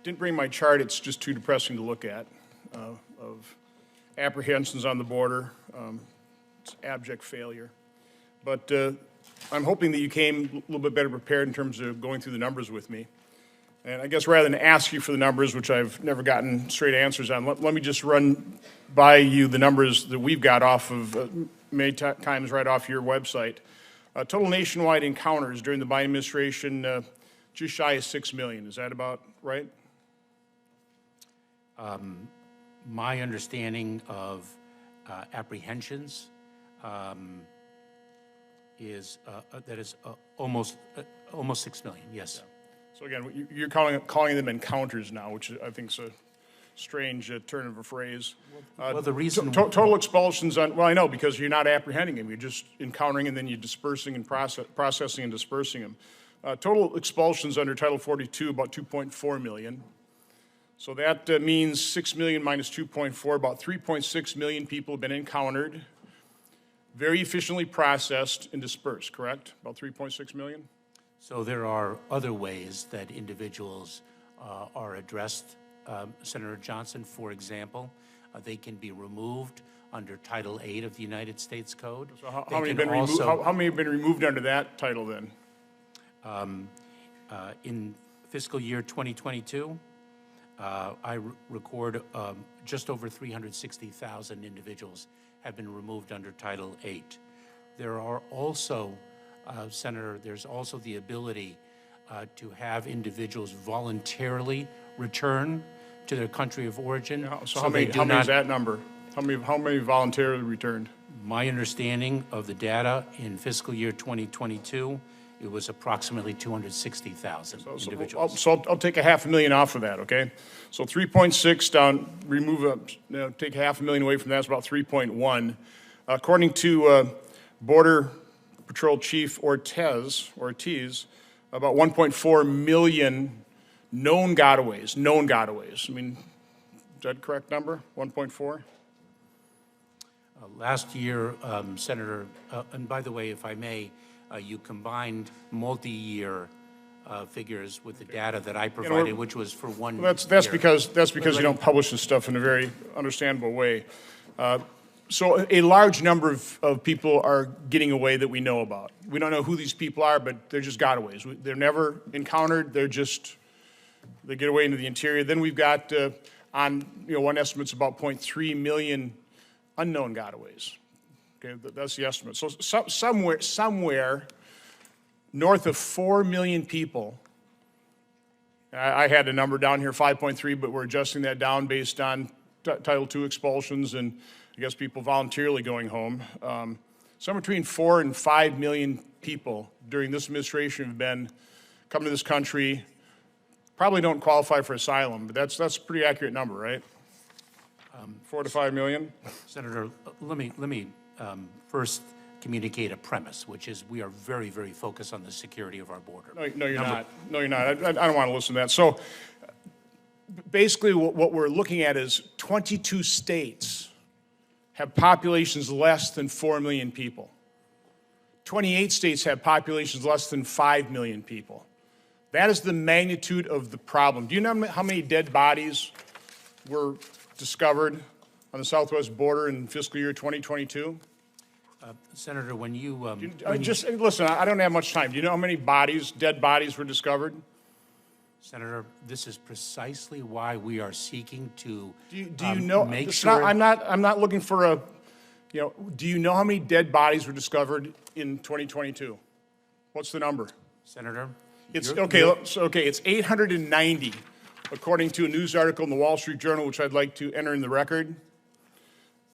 Didn't bring my chart. It's just too depressing to look at, of apprehensions on the border. It's abject failure. But I'm hoping that you came a little bit better prepared in terms of going through the numbers with me. And I guess rather than ask you for the numbers, which I've never gotten straight answers on, let me just run by you the numbers that we've got off of, many times right off your website. Total nationwide encounters during the Biden administration, just shy of 6 million. Is that about right? My understanding of apprehensions is that is almost 6 million. Yes. Yeah. So again, you're calling them encounters now, which I think is a strange turn of a phrase. Well, the reason total expulsions on, well, I know, because you're not apprehending them, you're just encountering and then you're dispersing and processing and dispersing them. Total expulsions under Title 42, about 2.4 million. So that means 6 million minus 2.4, about 3.6 million people have been encountered, very efficiently processed and dispersed, correct? About 3.6 million? So there are other ways that individuals are addressed. Senator Johnson, for example, they can be removed under Title 8 of the United States Code. So how many have been removed under that title then? In fiscal year 2022, I record just over 360,000 individuals have been removed under Title 8. There are also, Senator, there's also the ability to have individuals voluntarily return to their country of origin. So how many is that number? How many voluntarily returned? My understanding of the data in fiscal year 2022, it was approximately 260,000 individuals. So I'll take 500,000 off of that, okay? So 3.6 down, take 500,000 away from that, it's about 3.1. According to Border Patrol Chief Ortiz, about 1.4 million known gotaways. I mean, is that a correct number, 1.4? Last year, Senator, and by the way, if I may, you combined multi-year figures with the data that I provided, which was for 1 year. That's because you don't publish this stuff in a very understandable way. So a large number of people are getting away that we know about. We don't know who these people are, but they're just gotaways. They're never encountered. They get away into the interior. Then we've got one estimate's about 0.3 million unknown gotaways. Okay, that's the estimate. So somewhere north of 4 million people. I had a number down here, 5.3, but we're adjusting that down based on Title II expulsions and I guess people voluntarily going home. Somewhere between 4 and 5 million people during this administration have come to this country, probably don't qualify for asylum, but that's a pretty accurate number, right? 4 to 5 million? Senator, let me first communicate a premise, which is we are very, very focused on the security of our border. No, you're not. No, you're not. I don't want to listen to that. So basically what we're looking at is 22 states have populations less than 4 million people. 28 states have populations less than 5 million people. That is the magnitude of the problem. Do you know how many dead bodies were discovered on the southwest border in fiscal year 2022? Senator, when you... listen, I don't have much time. Do you know how many dead bodies were discovered? Senator, this is precisely why we are seeking to do you know, make sure... I'm not looking for do you know how many dead bodies were discovered in 2022? What's the number? Senator? It's 890, according to a news article in the Wall Street Journal, which I'd like to enter in the record.